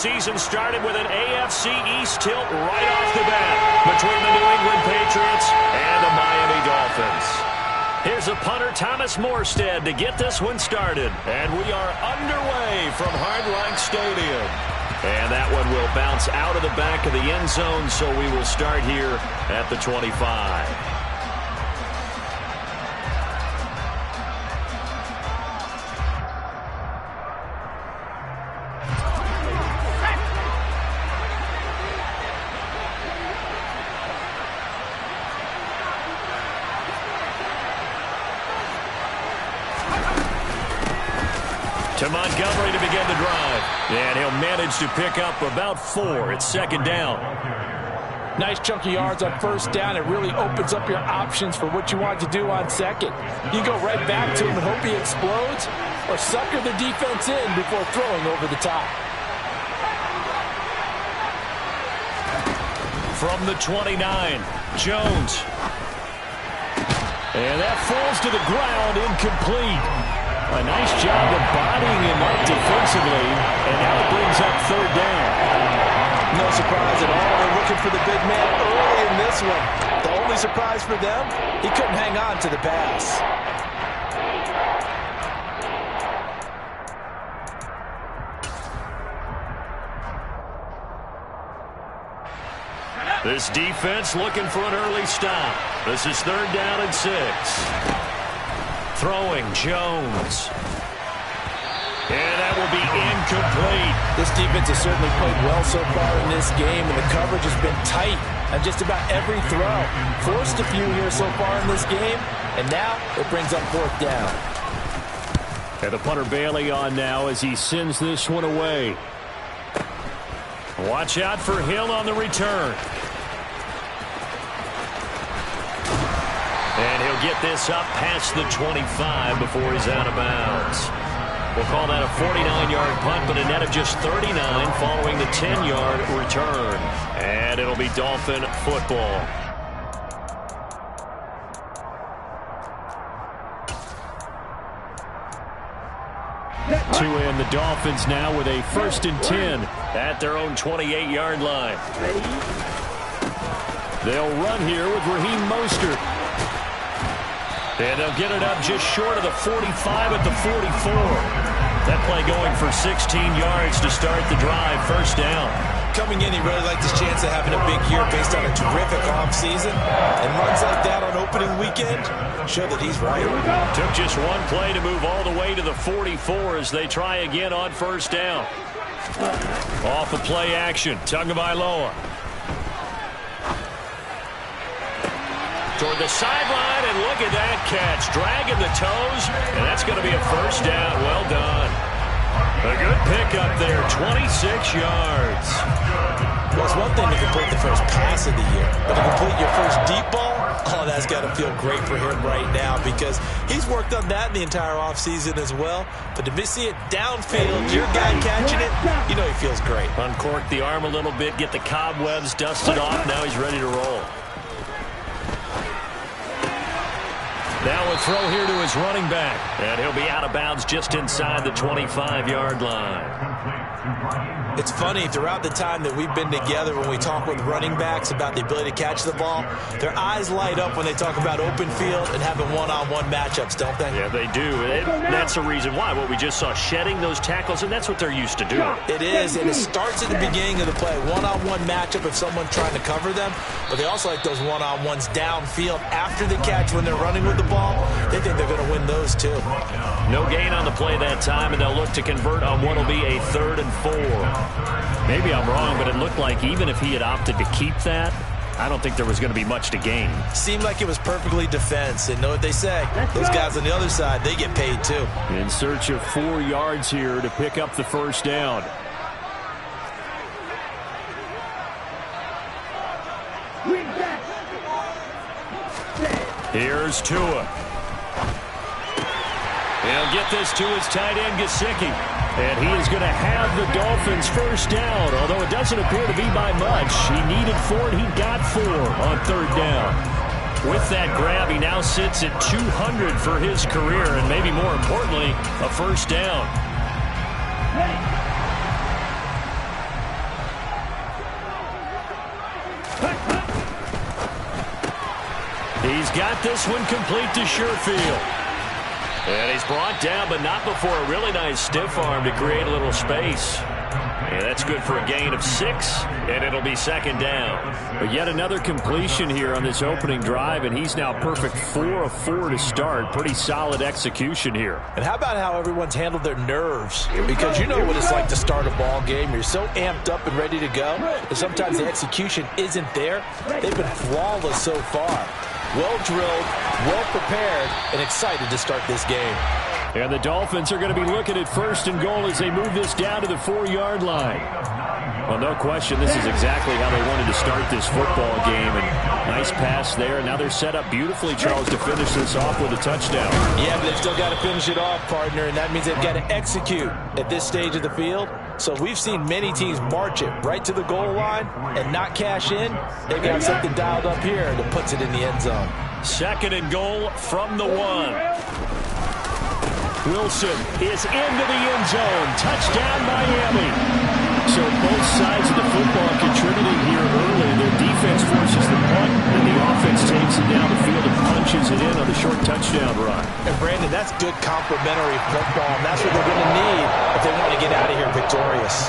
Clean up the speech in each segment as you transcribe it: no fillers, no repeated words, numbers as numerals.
Season started with an AFC East tilt right off the bat between the New England Patriots and the Miami Dolphins. Here's a punter, Thomas Morstead, to get this one started. And we are underway from Hard Rock Stadium. And that one will bounce out of the back of the end zone, so we will start here at the 25. To Montgomery to begin the drive. And he'll manage to pick up about 4. It's second down. Nice chunky yards on first down. It really opens up your options for what you want to do on second. You go right back to him and hope he explodes, or sucker the defense in before throwing over the top. From the 29, Jones. And that falls to the ground, incomplete. A nice job of bodying him up defensively, and now it brings up third down. No surprise at all. They're looking for the big man early in this one. The only surprise for them, he couldn't hang on to the pass. This defense looking for an early stop. This is third down and 6. Throwing, Jones. And that will be incomplete. This defense has certainly played well so far in this game, and the coverage has been tight on just about every throw. Forced a few here so far in this game, and now it brings up fourth down. And the punter Bailey on now as he sends this one away. Watch out for Hill on the return. And he'll get this up past the 25 before he's out of bounds. We'll call that a 49-yard punt, but a net of just 39 following the 10-yard return. And it'll be Dolphin football. To end the Dolphins now with a 1st and 10 at their own 28-yard line. They'll run here with Raheem Mostert. And they'll get it up just short of the 45 at the 44. That play going for 16 yards to start the drive. First down. Coming in, he really liked his chance of having a big year based on a terrific offseason. And runs like that on opening weekend show that he's right. Took just one play to move all the way to the 44 as they try again on first down. Off of play action, Tagovailoa. Toward the sideline, and look at that catch. Dragging the toes, and that's going to be a first down. Well done. A good pickup there, 26 yards. Well, it's one thing to complete the first pass of the year, but to complete your first deep ball, oh, that's got to feel great for him right now because he's worked on that in the entire offseason as well. But to see it downfield, your guy catching it, you know he feels great. Uncork the arm a little bit, get the cobwebs dusted off. Now he's ready to roll. Now a throw here to his running back. And he'll be out of bounds just inside the 25-yard line. It's funny, throughout the time that we've been together when we talk with running backs about the ability to catch the ball, their eyes light up when they talk about open field and having one-on-one matchups, don't they? Yeah, they do. That's the reason why. What we just saw, shedding those tackles, and that's what they're used to doing. It is, and it starts at the beginning of the play. One-on-one matchup if someone's trying to cover them, but they also like those one-on-ones downfield after the catch when they're running with the ball. They think they're going to win those, too. No gain on the play that time, and they'll look to convert on what will be a 3rd and 4. Maybe I'm wrong, but it looked like even if he had opted to keep that, I don't think there was going to be much to gain. Seemed like it was perfectly defense, and know what they say. Those guys on the other side, they get paid too. In search of 4 yards here to pick up the first down. Here's Tua. He'll get this to his tight end, Gesicki. And he is going to have the Dolphins first down, although it doesn't appear to be by much. He needed 4, and he got 4 on 3rd down. With that grab, he now sits at 200 for his career, and maybe more importantly, a first down. He's got this one complete to Sherfield. And he's brought down, but not before a really nice stiff arm to create a little space. And that's good for a gain of 6, and it'll be second down. But yet another completion here on this opening drive, and he's now perfect 4 of 4 to start. Pretty solid execution here. And how about how everyone's handled their nerves? Because you know what it's like to start a ball game. You're so amped up and ready to go, and sometimes the execution isn't there. They've been flawless so far. Well-drilled, well-prepared, and excited to start this game. And the Dolphins are going to be looking at first and goal as they move this down to the 4-yard line. Well, no question, this is exactly how they wanted to start this football game. And nice pass there. Now they're set up beautifully, Charles, to finish this off with a touchdown. Yeah, but they've still got to finish it off, partner, and that means they've got to execute at this stage of the field. So we've seen many teams march it right to the goal line and not cash in. They've got something dialed up here that puts it in the end zone. Second and goal from the 1. Wilson is into the end zone. Touchdown, Miami. So both sides of the football contributing here early. Their defense forces the punt, and the offense takes it down the field and punches it in on the short touchdown run. And, Brandon, that's good complementary football, and that's what they're going to need if they want to get out of here victorious.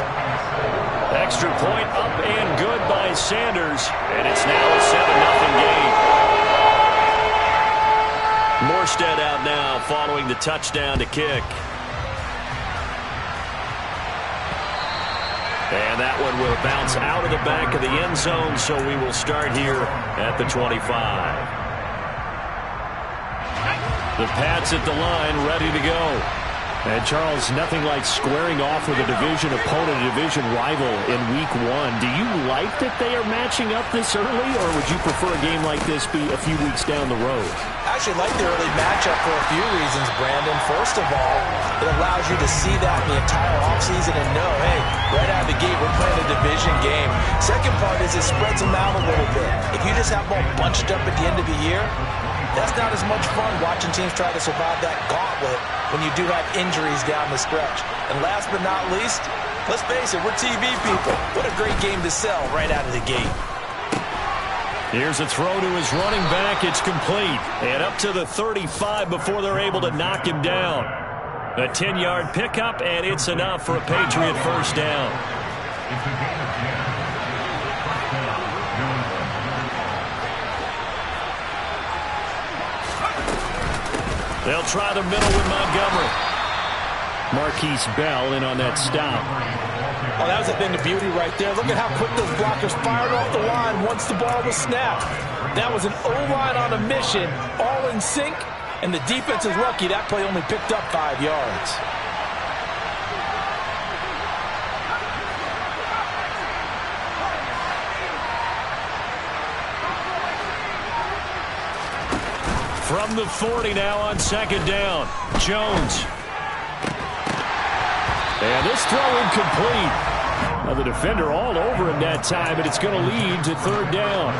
Extra point up and good by Sanders, and it's now a 7-0 game. Morstead out now following the touchdown to kick. And that one will bounce out of the back of the end zone, so we will start here at the 25. The Pats at the line, ready to go. And, Charles, nothing like squaring off with a division opponent, a division rival in Week 1. Do you like that they are matching up this early, or would you prefer a game like this be a few weeks down the road? I actually like the early matchup for a few reasons, Brandon. First of all, it allows you to see that in the entire offseason and know, hey, right out of the gate, we're playing a division game. Second part is it spreads them out a little bit. If you just have them all bunched up at the end of the year, that's not as much fun watching teams try to survive that gauntlet when you do have injuries down the stretch. And last but not least, let's face it, we're TV people. What a great game to sell right out of the gate. Here's a throw to his running back. It's complete. And up to the 35 before they're able to knock him down. A 10-yard pickup, and it's enough for a Patriot first down. They'll try the middle with Montgomery. Marquise Bell in on that stop. Oh, that was a thing of beauty right there. Look at how quick those blockers fired off the line once the ball was snapped. That was an O-line on a mission, all in sync, and the defense is lucky that play only picked up 5 yards. From the 40 now on second down. Jones. And this throw incomplete. Now the defender all over him that time, but it's going to lead to third down.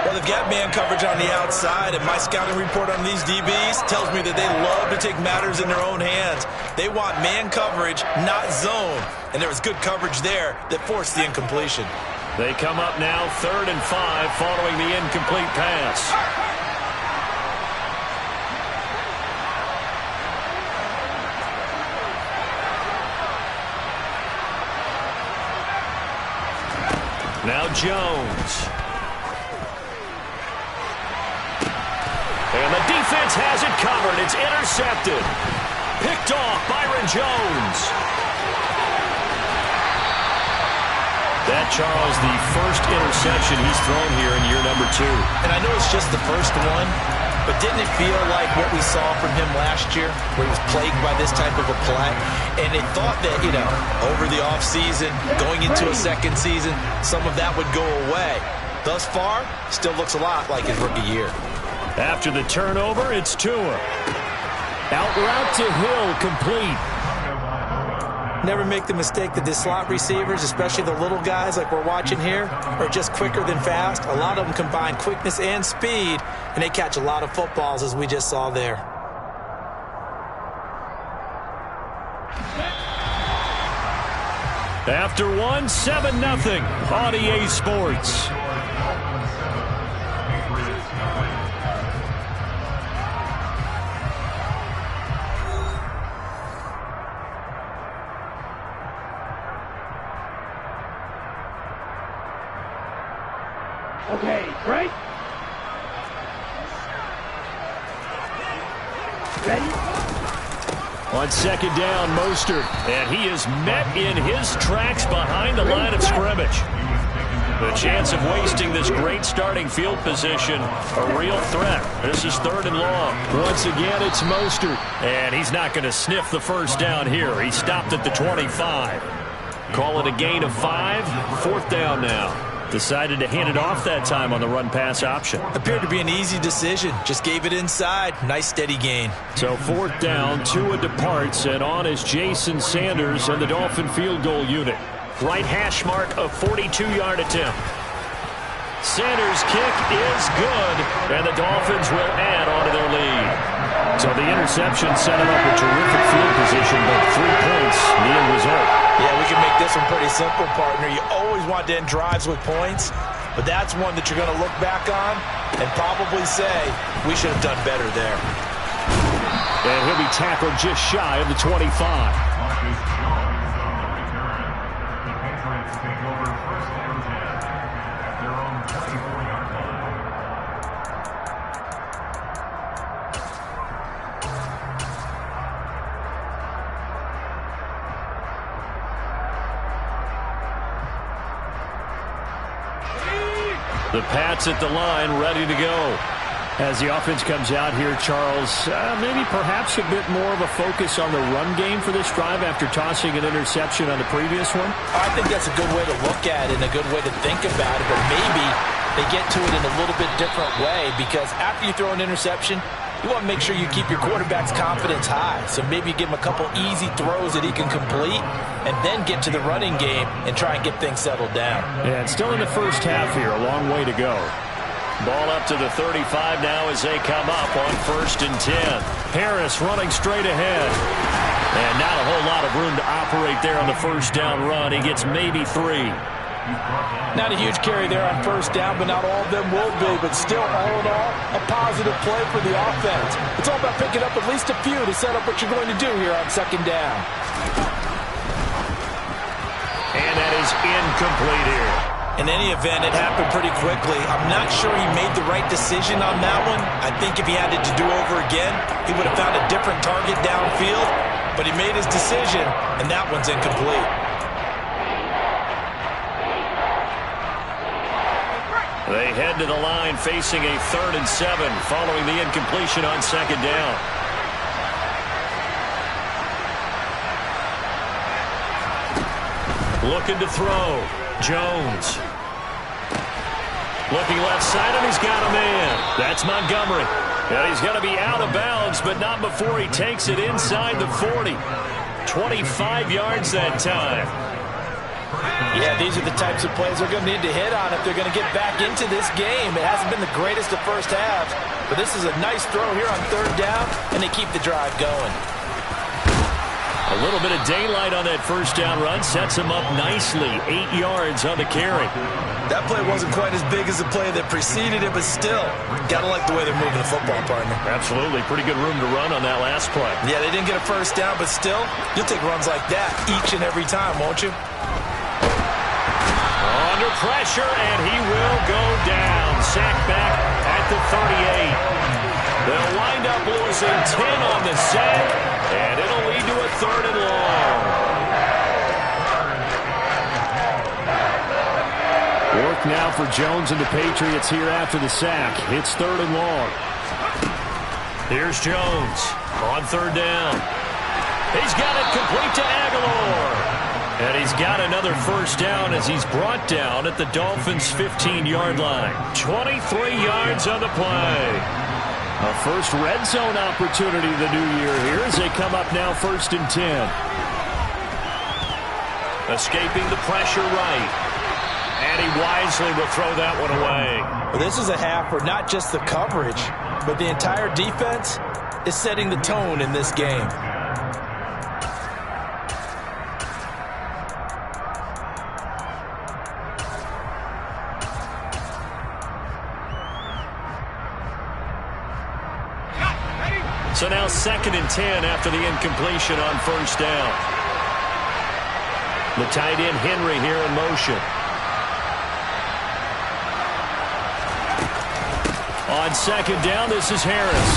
Well, they've got man coverage on the outside, and my scouting report on these DBs tells me that they love to take matters in their own hands. They want man coverage, not zone. And there was good coverage there that forced the incompletion. They come up now 3rd and 5 following the incomplete pass. Now Jones. And the defense has it covered. It's intercepted. Picked off Byron Jones. That, Charles, the first interception he's thrown here in year number 2. And I know it's just the first one, but didn't it feel like what we saw from him last year, where he was plagued by this type of a play? And they thought that, you know, over the offseason, going into a second season, some of that would go away. Thus far, still looks a lot like his rookie year. After the turnover, it's Tua. Out route to Hill, complete. Never make the mistake that the slot receivers, especially the little guys like we're watching here, are just quicker than fast. A lot of them combine quickness and speed, and they catch a lot of footballs, as we just saw there. After one, 7-0 on EA Sports. Okay, break. Ready? On second down, Mostert. And he is met in his tracks behind the line of scrimmage. The chance of wasting this great starting field position, a real threat. This is 3rd and long. Once again, it's Mostert. And he's not going to sniff the first down here. He stopped at the 25. Call it a gain of 5. 4th down now. Decided to hand it off that time on the run-pass option. Appeared to be an easy decision. Just gave it inside. Nice steady gain. So 4th down, Tua departs, and on is Jason Sanders and the Dolphin field goal unit. Right hash mark, a 42-yard attempt. Sanders' kick is good, and the Dolphins will add on to their lead. So the interception set him up a terrific field position, but 3 points, the end result. Yeah, we can make this one pretty simple, partner. You always want to end drives with points, but that's one that you're going to look back on and probably say, we should have done better there. And he'll be tackled just shy of the 25. The Pats at the line, ready to go. As the offense comes out here, Charles, maybe perhaps a bit more of a focus on the run game for this drive after tossing an interception on the previous one? I think that's a good way to look at it and a good way to think about it, but maybe they get to it in a little bit different way, because after you throw an interception, you want to make sure you keep your quarterback's confidence high. So maybe you give him a couple easy throws that he can complete and then get to the running game and try and get things settled down. Yeah, it's still in the first half here. A long way to go. Ball up to the 35 now as they come up on 1st and 10. Harris running straight ahead. And not a whole lot of room to operate there on the first down run. He gets maybe 3. Not a huge carry there on 1st down, but not all of them will be. But still, all in all, a positive play for the offense. It's all about picking up at least a few to set up what you're going to do here on 2nd down. And that is incomplete here. In any event, it happened pretty quickly. I'm not sure he made the right decision on that one. I think if he had it to do over again, he would have found a different target downfield. But he made his decision, and that one's incomplete. They head to the line facing a 3rd and 7 following the incompletion on 2nd down. Looking to throw. Jones. Looking left side, and he's got a man. That's Montgomery. And he's going to be out of bounds, but not before he takes it inside the 40. 25 yards that time. Yeah, these are the types of plays they're going to need to hit on if they're going to get back into this game. It hasn't been the greatest of first halves, but this is a nice throw here on 3rd down, and they keep the drive going. A little bit of daylight on that first down run sets him up nicely. 8 yards on the carry. That play wasn't quite as big as the play that preceded it, but still, got to like the way they're moving the football, partner. Absolutely. Pretty good room to run on that last play. Yeah, they didn't get a first down, but still, you'll take runs like that each and every time, won't you? Under pressure, and he will go down. Sacked back at the 38. They'll wind up losing 10 on the sack, and it'll lead to a 3rd and long. Work now for Jones and the Patriots here after the sack. It's 3rd and long. Here's Jones on 3rd down. He's got it complete to Aguilar. And he's got another first down as he's brought down at the Dolphins' 15-yard line. 23 yards on the play. A first red zone opportunity of the new year here as they come up now 1st and 10. Escaping the pressure right. And he wisely will throw that one away. Well, this is a half where not just the coverage, but the entire defense is setting the tone in this game. So now 2nd and 10 after the incompletion on 1st down. The tight end Henry here in motion. On second down, this is Harris.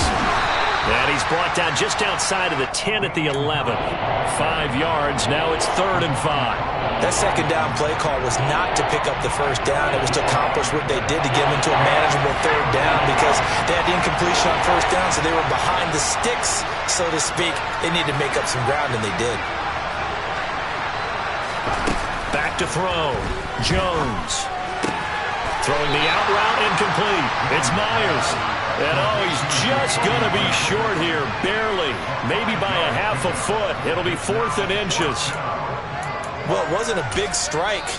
And he's brought down just outside of the 10 at the 11. 5 yards. Now it's 3rd and 5. That second down play call was not to pick up the first down. It was to accomplish what they did to get them into a manageable 3rd down because they had incompletion on first down, so they were behind the sticks, so to speak. They needed to make up some ground, and they did. Back to throw. Jones. Throwing the out route, incomplete. It's Myers. And, he's just going to be short here, barely. Maybe by a half a foot. It'll be 4th and inches. Well, it wasn't a big strike,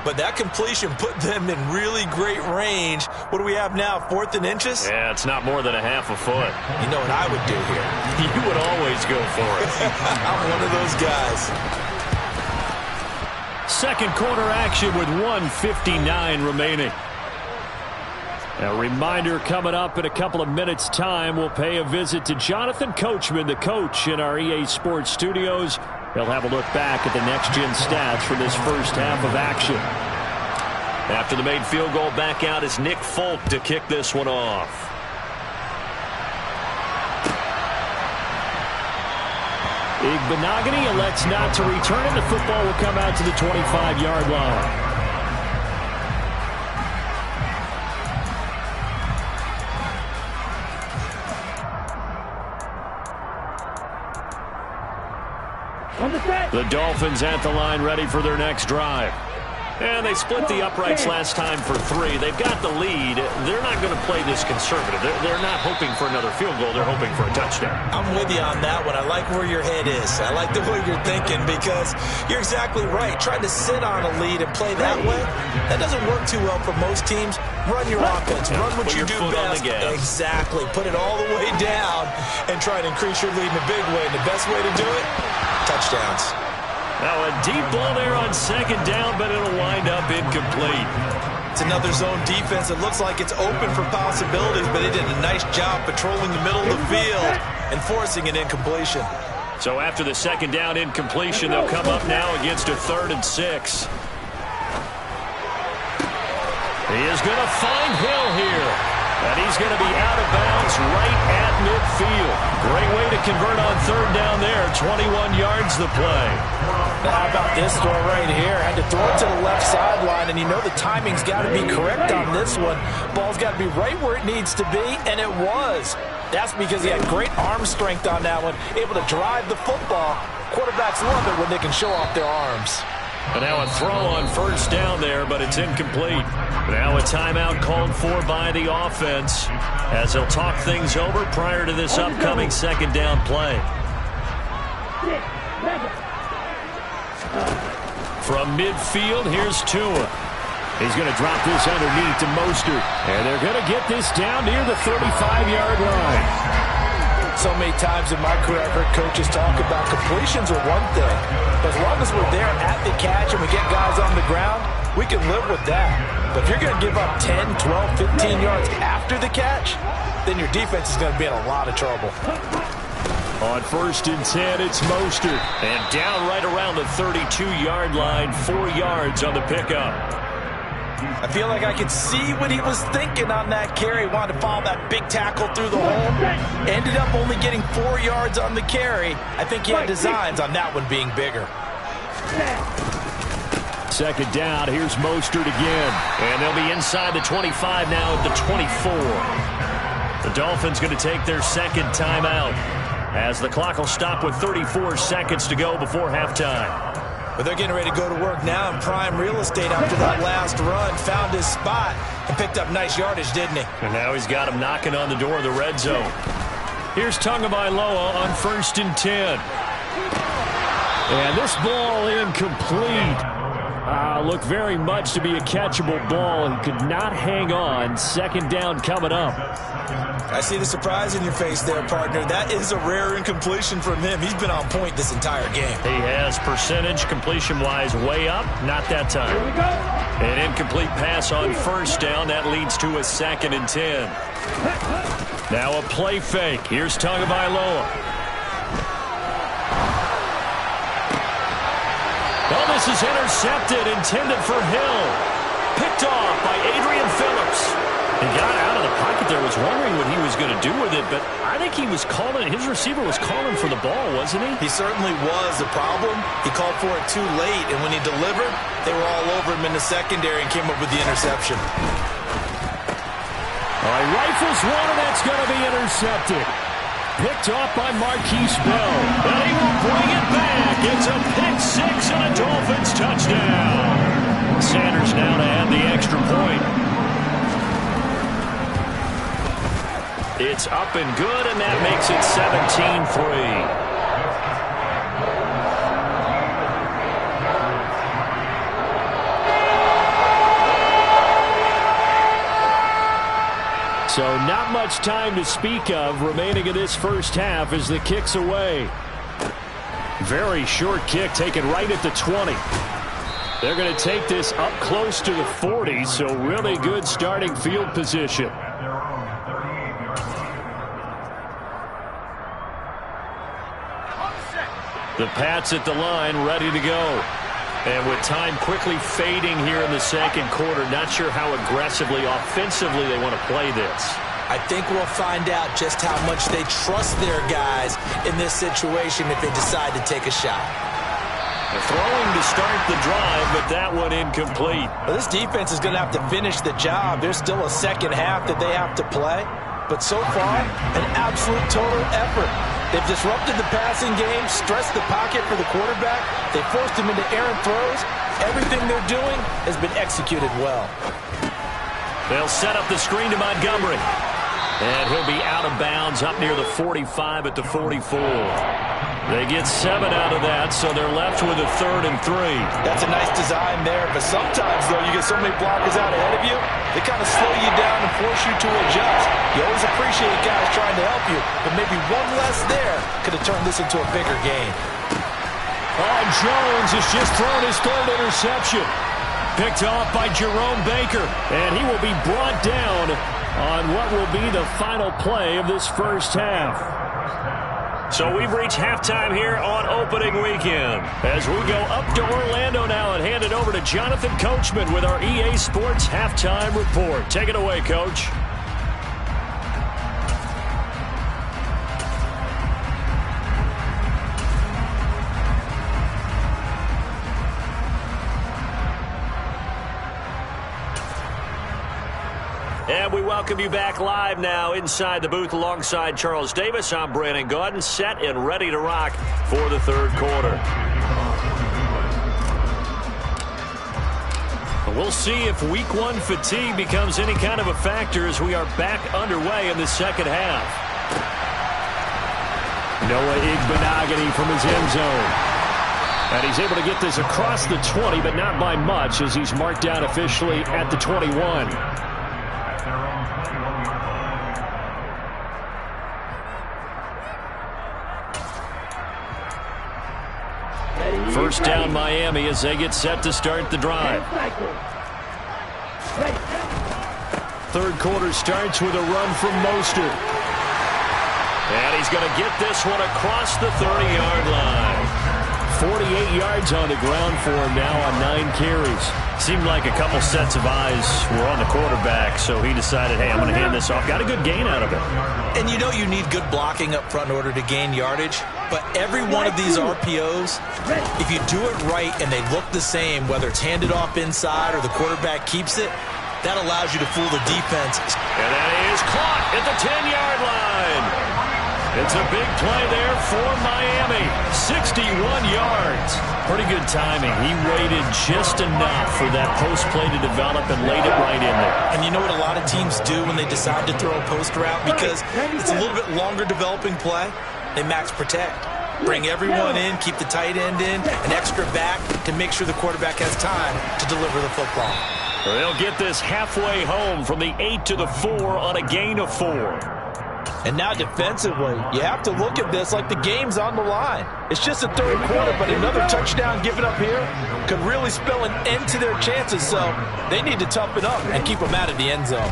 but that completion put them in really great range. What do we have now, 4th and inches? Yeah, it's not more than a half a foot. You know what I would do here? You would always go for it. I'm one of those guys. Second quarter action with 1:59 remaining. A reminder coming up in a couple of minutes' time. We'll pay a visit to Jonathan Coachman, the coach in our EA Sports studios. He'll have a look back at the next-gen stats from this first half of action. After the made field goal, back out is Nick Folk to kick this one off. Igbenogany elects not to return, and the football will come out to the 25-yard line. The Dolphins at the line ready for their next drive. And they split the uprights last time for 3. They've got the lead. They're not going to play this conservative. They're not hoping for another field goal. They're hoping for a touchdown. I'm with you on that one. I like where your head is. I like the way you're thinking because you're exactly right. Trying to sit on a lead and play that way, that doesn't work too well for most teams. Run your offense. Run what you do best. Exactly. Put it all the way down and try to increase your lead in a big way. And the best way to do it, touchdowns. Now a deep ball there on second down, but it'll wind up incomplete. It's another zone defense. It looks like it's open for possibilities, but they did a nice job patrolling the middle of the field and forcing an incompletion. So after the second down incompletion, they'll come up now against a 3rd and 6. He is going to find Hill here. And he's going to be out of bounds right at midfield. Great way to convert on 3rd down there. 21 yards the play. How about this throw right here? Had to throw it to the left sideline, and you know the timing's got to be correct on this one. Ball's got to be right where it needs to be, and it was. That's because he had great arm strength on that one, able to drive the football. Quarterbacks love it when they can show off their arms. And now a throw on 1st down there, but it's incomplete. Now a timeout called for by the offense as they'll talk things over prior to this upcoming second down play. From midfield, here's Tua. He's going to drop this underneath to Mostert. And they're going to get this down near the 35-yard line. So many times in my career, I've heard coaches talk about completions are one thing. But as long as we're there at the catch and we get guys on the ground, we can live with that. But if you're going to give up 10, 12, 15 yards after the catch, then your defense is going to be in a lot of trouble. On 1st and 10, it's Mostert. And down right around the 32-yard line, 4 yards on the pickup. I feel like I could see what he was thinking on that carry. Wanted to follow that big tackle through the hole. Ended up only getting 4 yards on the carry. I think he had designs on that one being bigger. Second down, here's Mostert again. And they'll be inside the 25 now at the 24. The Dolphins going to take their second timeout as the clock will stop with 34 seconds to go before halftime. But they're getting ready to go to work now in prime real estate after that last run. Found his spot and picked up nice yardage, didn't he? And now he's got him knocking on the door of the red zone. Here's Tagovailoa on 1st and 10. And this ball incomplete. Looked very much to be a catchable ball. He could not hang on. Second down coming up. I see the surprise in your face there, partner. That is a rare incompletion from him. He's been on point this entire game. He has percentage completion-wise way up. Not that time. An incomplete pass on 1st down. That leads to a 2nd and 10. Now a play fake. Here's Tagovailoa. Oh, this is intercepted, intended for Hill. Picked off by Adrian Phillips. He got out of the pocket there, was wondering what he was going to do with it, but I think he was calling, his receiver was calling for the ball, wasn't he? He certainly was. The problem, he called for it too late, and when he delivered, they were all over him in the secondary and came up with the interception. All right, rifles one, and that's going to be intercepted. Picked off by Marquise Bell. And he will bring it back. It's a pick six and a Dolphins touchdown. Sanders now to add the extra point. It's up and good, and that makes it 17-3. So not much time to speak of remaining in this first half as the kick's away. Very short kick taken right at the 20. They're going to take this up close to the 40, so really good starting field position. The Pats at the line, ready to go. And with time quickly fading here in the second quarter, not sure how aggressively, offensively they want to play this. I think we'll find out just how much they trust their guys in this situation if they decide to take a shot. Throwing to start the drive, but that one incomplete. Well, this defense is going to have to finish the job. There's still a second half that they have to play. But so far, an absolute total effort. They've disrupted the passing game, stressed the pocket for the quarterback. They forced him into errant throws. Everything they're doing has been executed well. They'll set up the screen to Montgomery. And he'll be out of bounds up near the 45 at the 44. They get 7 out of that, so they're left with a 3rd and 3. That's a nice design there, but sometimes, though, you get so many blockers out ahead of you, they kind of slow you down and force you to adjust. You always appreciate guys trying to help you, but maybe one less there could have turned this into a bigger game. Oh, Jones has just thrown his 3rd interception. Picked off by Jerome Baker, and he will be brought down on what will be the final play of this first half. So we've reached halftime here on opening weekend. As we go up to Orlando now and hand it over to Jonathan Coachman with our EA Sports Halftime Report. Take it away, Coach. And we welcome you back live now inside the booth alongside Charles Davis. I'm Brandon Gaudin, set and ready to rock for the third quarter. We'll see if week one fatigue becomes any kind of a factor as we are back underway in the second half. Noah Igbenogany from his end zone. And he's able to get this across the 20, but not by much as he's marked down officially at the 21. First down Miami as they get set to start the drive. Third quarter starts with a run from Mostert. And he's going to get this one across the 30-yard line. 48 yards on the ground for him now on 9 carries. Seemed like a couple sets of eyes were on the quarterback, so he decided, hey, I'm going to hand this off. Got a good gain out of it. And you know you need good blocking up front in order to gain yardage, but every one of these RPOs, if you do it right and they look the same, whether it's handed off inside or the quarterback keeps it, that allows you to fool the defense. And that is caught at the 10-yard line. It's a big play there for Miami. 61 yards. Pretty good timing. He waited just enough for that post play to develop and laid it right in there. And you know what a lot of teams do when they decide to throw a post route? Because it's a little bit longer developing play. They max protect. Bring everyone in, keep the tight end in, an extra back to make sure the quarterback has time to deliver the football. They'll get this halfway home from the 8 to the 4 on a gain of 4. And now defensively, you have to look at this like the game's on the line. It's just a third quarter, but another touchdown given up here could really spell an end to their chances. So they need to toughen up and keep them out of the end zone.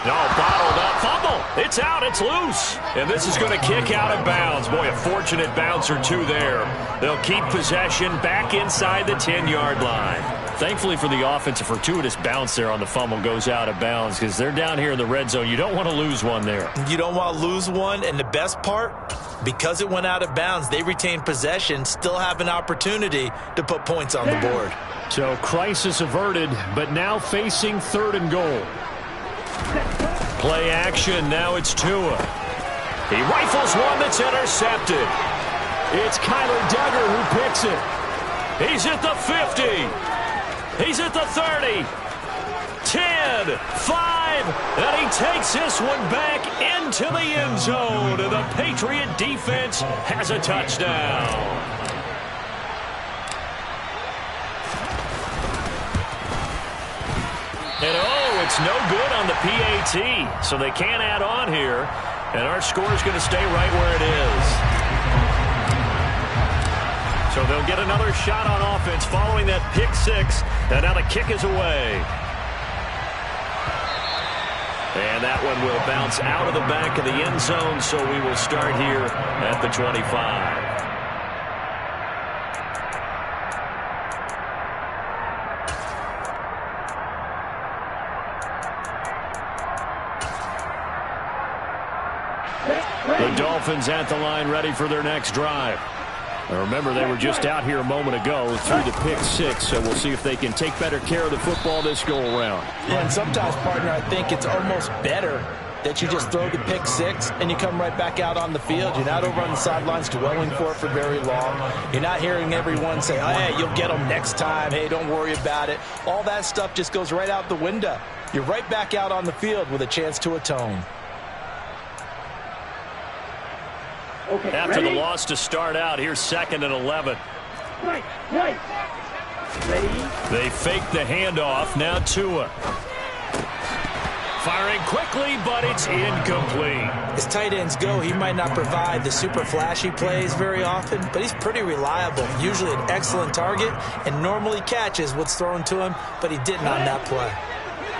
No, bottled up. Fumble. It's out. It's loose. And this is going to kick out of bounds. Boy, a fortunate bounce or two there. They'll keep possession back inside the 10-yard line. Thankfully for the offense, a fortuitous bounce there on the fumble goes out of bounds because they're down here in the red zone. You don't want to lose one there. You don't want to lose one, and the best part, because it went out of bounds, they retain possession, still have an opportunity to put points on the board. So crisis averted, but now facing 3rd and goal. Play action, now it's Tua. He rifles one that's intercepted. It's Kyler Duggar who picks it. He's at the 50. He's at the 30, 10, 5, and he takes this one back into the end zone. And the Patriot defense has a touchdown. And oh, it's no good on the PAT, so they can't add on here. And our score is going to stay right where it is. So they'll get another shot on offense following that pick 6. And now the kick is away. And that one will bounce out of the back of the end zone, so we will start here at the 25. The Dolphins at the line ready for their next drive. Now remember, they were just out here a moment ago through the pick 6, so we'll see if they can take better care of the football this go-around. Yeah, and sometimes, partner, I think it's almost better that you just throw the pick 6 and you come right back out on the field. You're not over on the sidelines dwelling for it for very long. You're not hearing everyone say, oh, hey, you'll get them next time. Hey, don't worry about it. All that stuff just goes right out the window. You're right back out on the field with a chance to atone. Okay, after the loss to start out, here's 2nd and 11. Right. Ready? They fake the handoff. Now Tua. Firing quickly, but it's incomplete. As tight ends go, he might not provide the super flashy plays very often, but he's pretty reliable. Usually an excellent target and normally catches what's thrown to him, but he didn't on that play.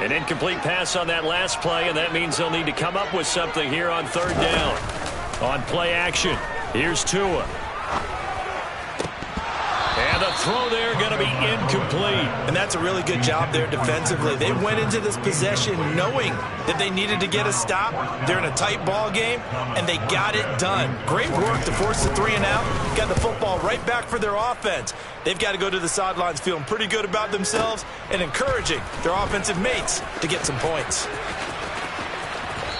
An incomplete pass on that last play, and that means they'll need to come up with something here on 3rd down. On play action, here's Tua. And the throw there going to be incomplete. And that's a really good job there defensively. They went into this possession knowing that they needed to get a stop. They're in a tight ball game, and they got it done. Great work to force the 3 and out. Got the football right back for their offense. They've got to go to the sidelines feeling pretty good about themselves and encouraging their offensive mates to get some points.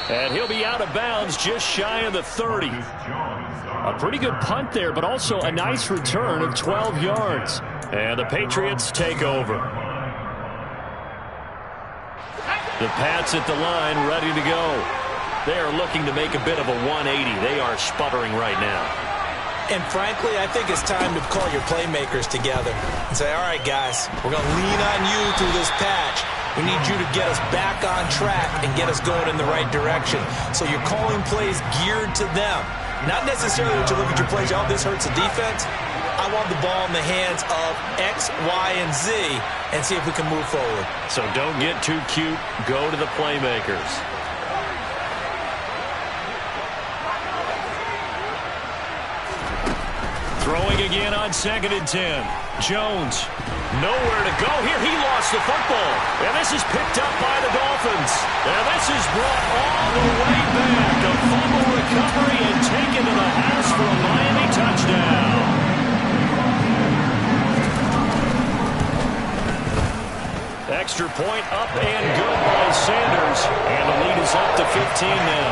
And he'll be out of bounds just shy of the 30. A pretty good punt there, but also a nice return of 12 yards. And the Patriots take over. The Pats at the line, ready to go. They are looking to make a bit of a 180. They are sputtering right now. And frankly, I think it's time to call your playmakers together and say, all right, guys, we're going to lean on you through this patch. We need you to get us back on track and get us going in the right direction. So you're calling plays geared to them. Not necessarily that you look at your plays, oh, this hurts the defense. I want the ball in the hands of X, Y, and Z and see if we can move forward. So don't get too cute. Go to the playmakers. Throwing again on 2nd and 10. Jones, nowhere to go here. He lost the football. And this is picked up by the Dolphins. And this is brought all the way back. A fumble recovery and taken to the house for a Miami touchdown. Extra point up and good by Sanders. And the lead is up to 15 now.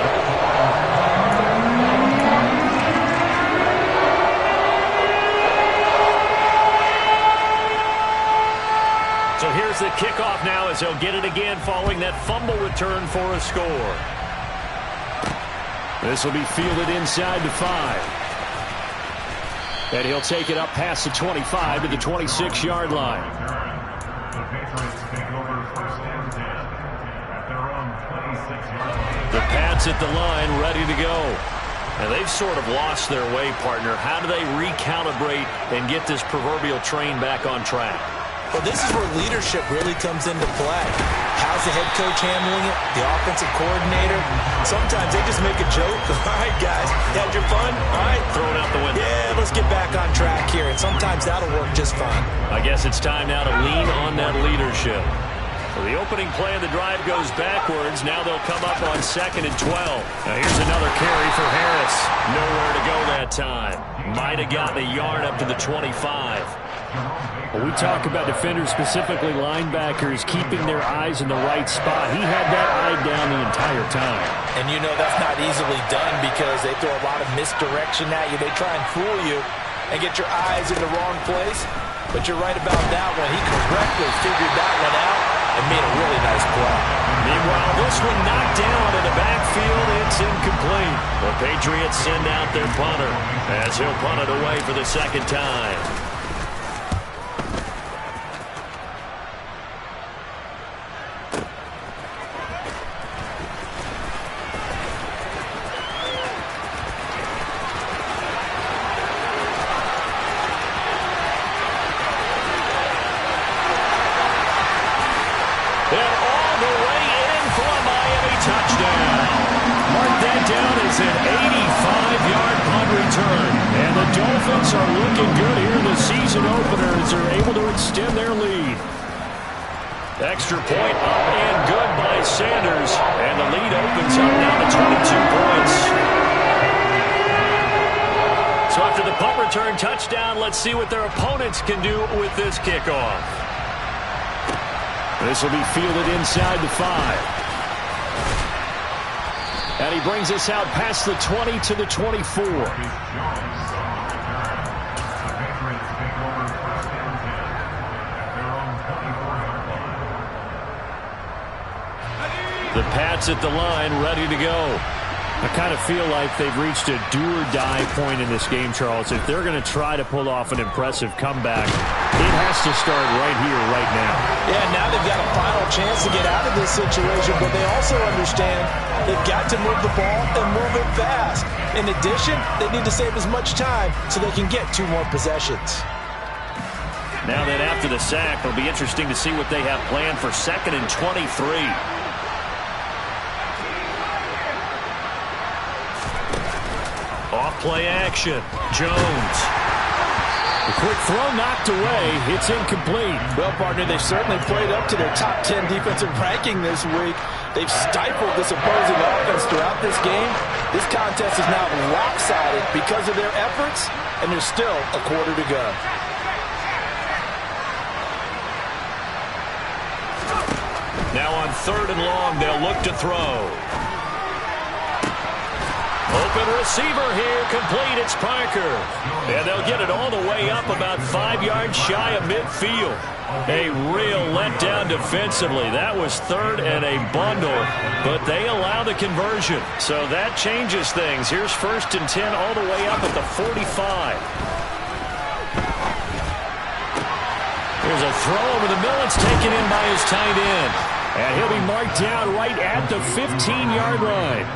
So here's the kickoff now as they'll get it again following that fumble return for a score. This will be fielded inside the 5. And he'll take it up past the 25 to the 26-yard line. The Pats at the line ready to go. And they've sort of lost their way, partner. How do they recalibrate and get this proverbial train back on track? Well, this is where leadership really comes into play. How's the head coach handling it? The offensive coordinator? Sometimes they just make a joke. All right, guys, you had your fun? All right. Throw it out the window. Yeah, let's get back on track here. And sometimes that'll work just fine. I guess it's time now to lean on that leadership. Well, the opening play of the drive goes backwards. Now they'll come up on 2nd and 12. Now here's another carry for Harris. Nowhere to go that time. Might have gotten a yard up to the 25. Well, we talk about defenders, specifically linebackers, keeping their eyes in the right spot. He had that eye down the entire time. And you know that's not easily done because they throw a lot of misdirection at you. They try and fool you and get your eyes in the wrong place. But you're right about that one. He correctly figured that one out and made a really nice play. Meanwhile, this one knocked down in the backfield. It's incomplete. The Patriots send out their punter as he'll punt it away for the second time. Extra point up and good by Sanders. And the lead opens up now to 22 points. So after the punt return touchdown, let's see what their opponents can do with this kickoff. This will be fielded inside the 5. And he brings us out past the 20 to the 24. The Pats at the line, ready to go. I kind of feel like they've reached a do-or-die point in this game, Charles. If they're going to try to pull off an impressive comeback, it has to start right here, right now. Yeah, now they've got a final chance to get out of this situation, but they also understand they've got to move the ball and move it fast. In addition, they need to save as much time so they can get 2 more possessions. Now that after the sack, it'll be interesting to see what they have planned for 2nd and 23. Off-play action. Jones. The quick throw knocked away. It's incomplete. Well, partner, they've certainly played up to their top 10 defensive ranking this week. They've stifled this opposing offense throughout this game. This contest is now lopsided because of their efforts, and there's still a quarter to go. Now on 3rd and long, they'll look to throw. Open receiver here, complete, it's Parker. And they'll get it all the way up about 5 yards shy of midfield. A real letdown defensively. That was 3rd and a bundle, but they allow the conversion. So that changes things. Here's 1st and 10 all the way up at the 45. Here's a throw over the middle. It's taken in by his tight end. And he'll be marked down right at the 15-yard line.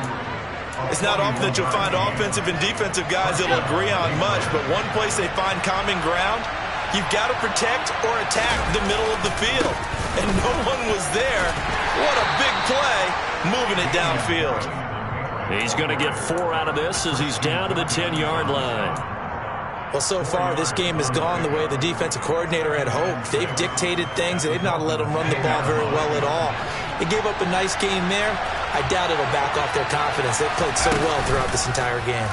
It's not often that you'll find offensive and defensive guys that'll agree on much, but one place they find common ground, you've got to protect or attack the middle of the field. And no one was there. What a big play, moving it downfield. He's going to get 4 out of this as he's down to the 10-yard line. Well, so far, this game has gone the way the defensive coordinator had hoped. They've dictated things. They've not let them run the ball very well at all. They gave up a nice game there. I doubt it'll back off their confidence. They've played so well throughout this entire game.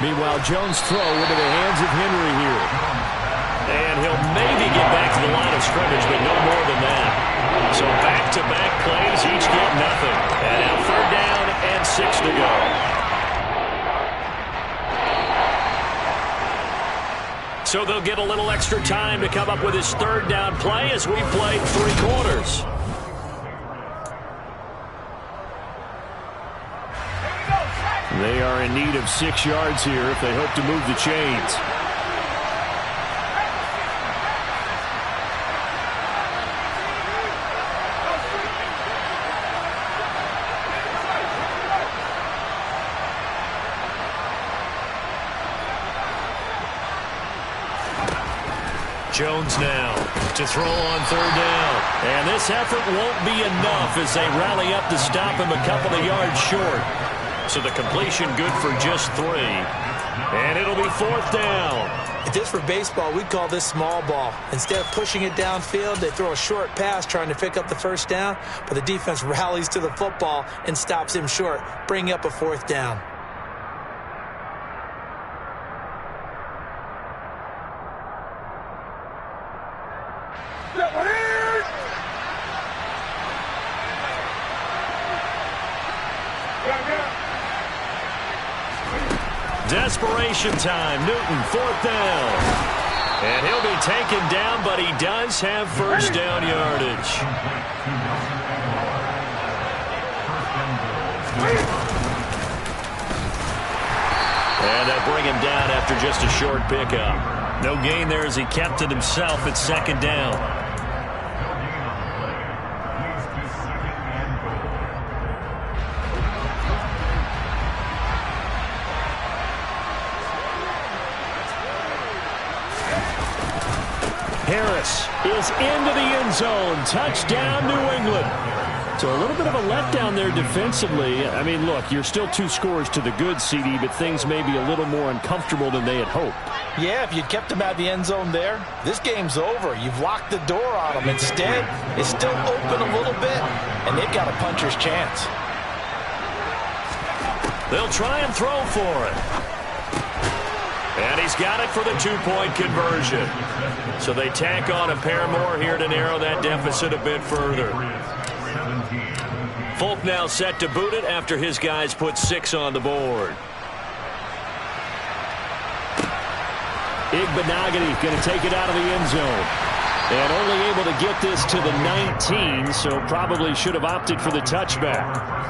Meanwhile, Jones' throw into the hands of Henry here. And he'll maybe get back to the line of scrimmage, but no more than that. So back-to-back plays, each get nothing. And now 3rd down and 6 to go. So they'll get a little extra time to come up with his 3rd down play as we play 3 quarters. They are in need of 6 yards here if they hope to move the chains. Jones now to throw on third down. And this effort won't be enough as they rally up to stop him a couple of yards short. So the completion good for just 3. And it'll be fourth down. If this were baseball, we'd call this small ball. Instead of pushing it downfield, they throw a short pass trying to pick up the first down, but the defense rallies to the football and stops him short, bringing up a fourth down. Desperation time. Newton, fourth down. And he'll be taken down, but he does have first down yardage. And they'll bring him down after just a short pickup. No gain there as he kept it himself at second down. Harris is into the end zone. Touchdown, New England. So a little bit of a letdown there defensively. I mean, look, you're still 2 scores to the good, CD, but things may be a little more uncomfortable than they had hoped. Yeah, if you'd kept him out of the end zone there, this game's over. You've locked the door on him. Instead, it's still open a little bit, and they've got a puncher's chance. They'll try and throw for it. And he's got it for the 2-point conversion. So they tack on a pair more here to narrow that deficit a bit further. Folk now set to boot it after his guys put 6 on the board. Igbenogany going to take it out of the end zone. And only able to get this to the 19, so probably should have opted for the touchback.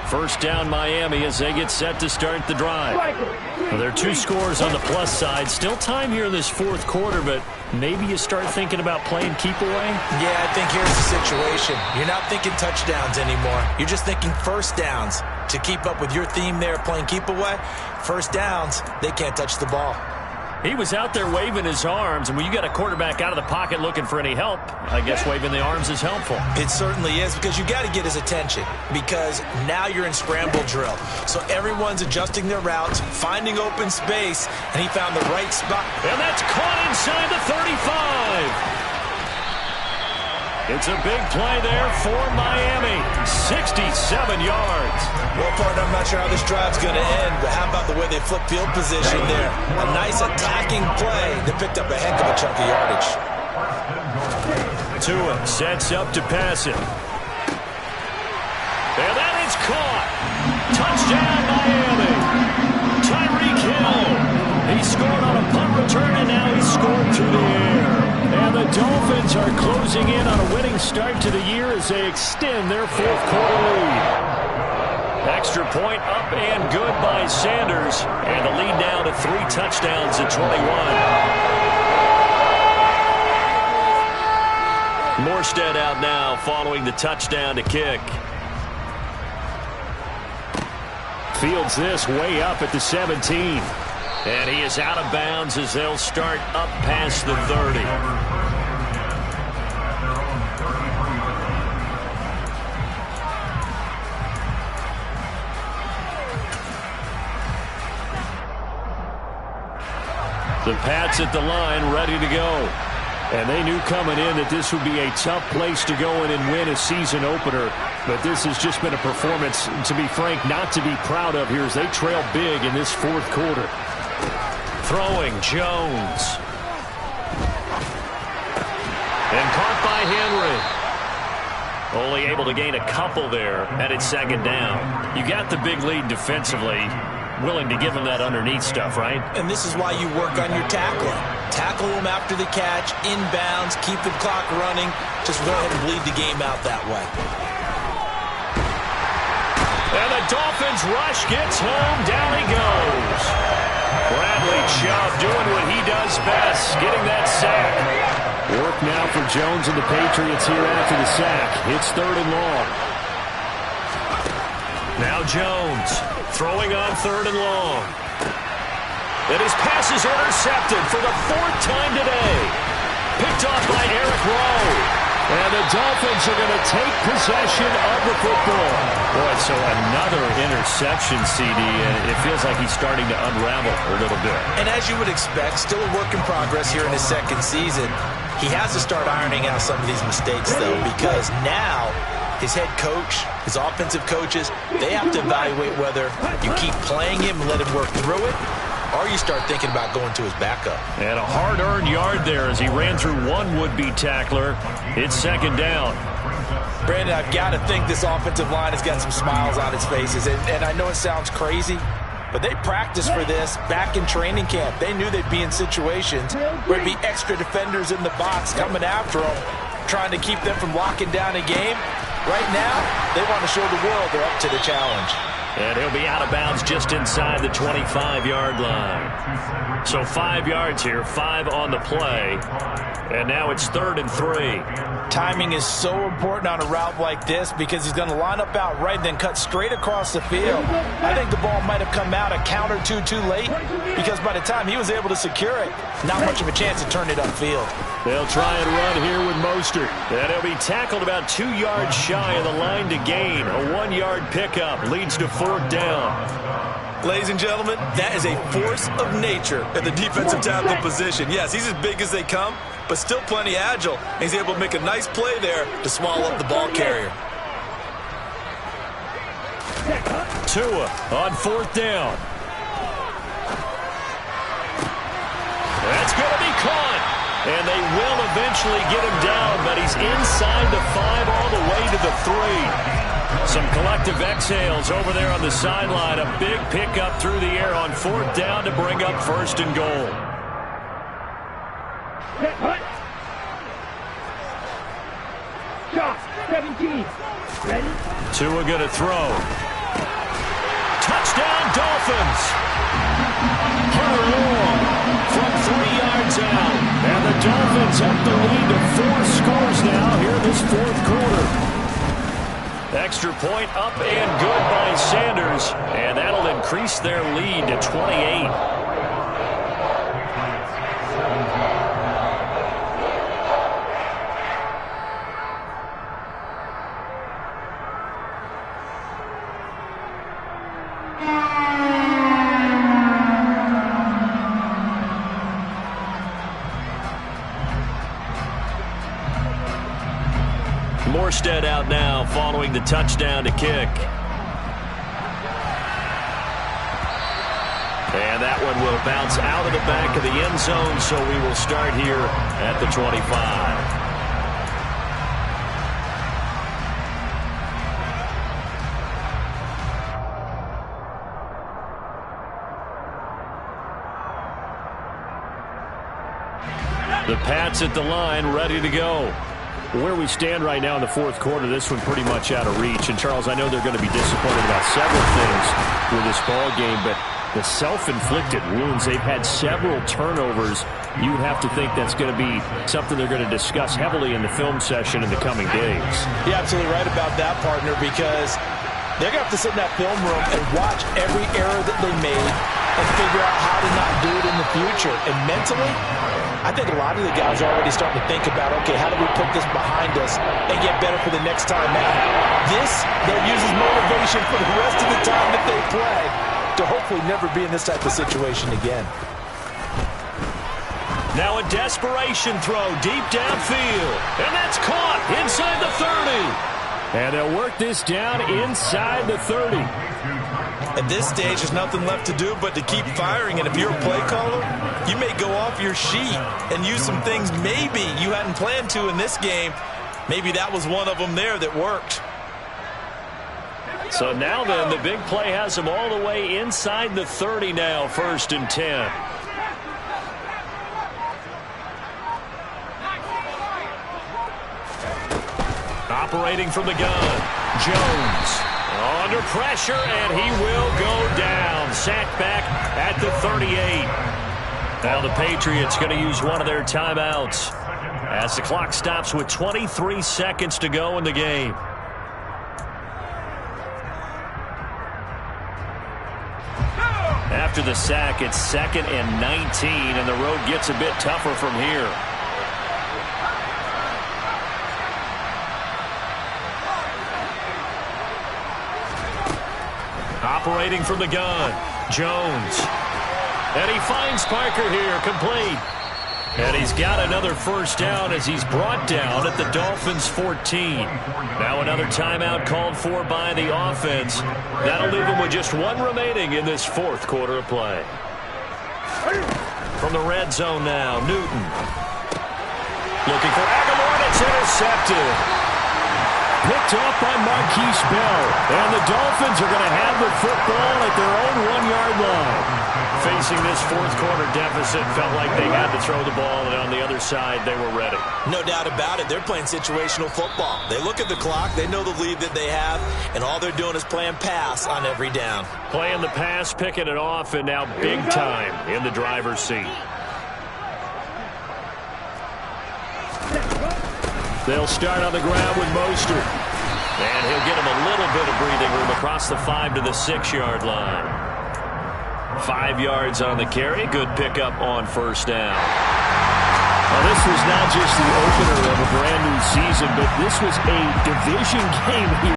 First down Miami as they get set to start the drive. Well, there are 2 scores on the plus side. Still time here in this fourth quarter, but maybe you start thinking about playing keep away? Yeah, I think here's the situation. You're not thinking touchdowns anymore. You're just thinking first downs. To keep up with your theme there, playing keep away, first downs, they can't touch the ball. He was out there waving his arms, and when you got a quarterback out of the pocket looking for any help, I guess waving the arms is helpful. It certainly is, because you got to get his attention, because now you're in scramble drill. So everyone's adjusting their routes, finding open space, and he found the right spot. And that's caught inside the 35. It's a big play there for Miami. 67 yards. Well, partner, I'm not sure how this drive's going to end, but how about the way they flip field position there? A nice attacking play that picked up a heck of a chunk of yardage. Tua sets up to pass it. And that is caught. Touchdown, Miami. Tyreek Hill. He scored on a punt return, and now he's scored through the air. And the Dolphins are closing in on a winning start to the year as they extend their fourth quarter lead. Extra point up and good by Sanders. And the lead now to 3 touchdowns at 21. Morstead out now following the touchdown to kick. Fields this way up at the 17. And he is out of bounds as they'll start up past the 30. The Pats at the line ready to go. And they knew coming in that this would be a tough place to go in and win a season opener. But this has just been a performance, to be frank, not to be proud of here as they trail big in this fourth quarter. Throwing Jones. And caught by Henry. Only able to gain a couple there, and it's second down. You got the big lead defensively. Willing to give him that underneath stuff, right? And this is why you work on your tackling. Tackle him after the catch, inbounds, keep the clock running. Just go ahead and bleed the game out that way. And the Dolphins rush gets home. Down he goes. Bradley Chubb doing what he does best, getting that sack. Work now for Jones and the Patriots here after the sack. It's 3rd and long. Now Jones throwing on 3rd and long. And his pass is intercepted for the 4th time today. Picked off by Eric Rowe. And the Dolphins are going to take possession of the football. Boy, so another interception, CD, and it feels like he's starting to unravel a little bit. And as you would expect, still a work in progress here in his 2nd season. He has to start ironing out some of these mistakes, though, because now his head coach, his offensive coaches, they have to evaluate whether you keep playing him and let him work through it, or you start thinking about going to his backup. And a hard-earned yard there as he ran through one would-be tackler. It's 2nd down. Brandon, I've got to think this offensive line has got some smiles on its faces. And I know it sounds crazy, but they practiced for this back in training camp. They knew they'd be in situations where there'd be extra defenders in the box coming after them, trying to keep them from locking down a game. Right now, they want to show the world they're up to the challenge. And he'll be out of bounds just inside the 25-yard line. So 5 yards here, 5 on the play. And now it's 3rd and 3. Timing is so important on a route like this because he's going to line up out right and then cut straight across the field. I think the ball might have come out a count or two too late because by the time he was able to secure it, not much of a chance to turn it upfield. They'll try and run here with Mostert. And he'll be tackled about 2 yards shy of the line to gain. A 1-yard pickup leads to 4th down. Ladies and gentlemen, that is a force of nature at the defensive tackle position. Yes, he's as big as they come, but still plenty agile. He's able to make a nice play there to swallow up the ball carrier. Tua on 4th down. That's going to be caught. And they will eventually get him down, but he's inside the 5 all the way to the 3. Some collective exhales over there on the sideline. A big pickup through the air on 4th down to bring up 1st and goal. Shot 17. Ready? Tua going to throw. Touchdown, Dolphins. Hunter Long from 3 yards out. And the Dolphins up the lead to 4 scores now here in this 4th quarter. Extra point up and good by Sanders. And that'll increase their lead to 28. Morstead out now following the touchdown to kick. And that one will bounce out of the back of the end zone, so we will start here at the 25. The Pats at the line, ready to go. Where we stand right now in the 4th quarter, this one pretty much out of reach. And, Charles, I know they're going to be disappointed about several things with this ball game, but the self-inflicted wounds, they've had several turnovers. You have to think that's going to be something they're going to discuss heavily in the film session in the coming days. You're absolutely right about that, partner, because they're going to have to sit in that film room and watch every error that they made and figure out how to not do it in the future. And mentally, I think a lot of the guys are already starting to think about, okay, how do we put this behind us and get better for the next time out? This, they'll use as motivation for the rest of the time that they play to hopefully never be in this type of situation again. Now a desperation throw deep downfield. And that's caught inside the 30. And they'll work this down inside the 30. At this stage, there's nothing left to do but to keep firing. And if you're a play caller, you may go off your sheet and use some things maybe you hadn't planned to in this game. Maybe that was one of them there that worked. So now then, the big play has them all the way inside the 30 now, 1st and 10. Operating from the gun, Jones. Under pressure, and he will go down. Sacked back at the 38. Now the Patriots going to use one of their timeouts. As the clock stops with 23 seconds to go in the game. After the sack, it's 2nd and 19, and the road gets a bit tougher from here. Operating from the gun, Jones. And he finds Parker here, complete. And he's got another first down as he's brought down at the Dolphins' 14. Now another timeout called for by the offense. That'll leave them with just one remaining in this fourth quarter of play. From the red zone now, Newton. Looking for Aguilar, and it's intercepted. Picked off by Marquise Bell. And the Dolphins are going to have the football at their own 1-yard line. Facing this fourth quarter deficit, felt like they had to throw the ball, and on the other side, they were ready. No doubt about it. They're playing situational football. They look at the clock, they know the lead that they have, and all they're doing is playing pass on every down. Playing the pass, picking it off, and now big time in the driver's seat. They'll start on the ground with Mostert. And he'll get him a little bit of breathing room across the 5 to the 6-yard line. 5 yards on the carry. Good pickup on first down. Now, this was not just the opener of a brand new season, but this was a division game here.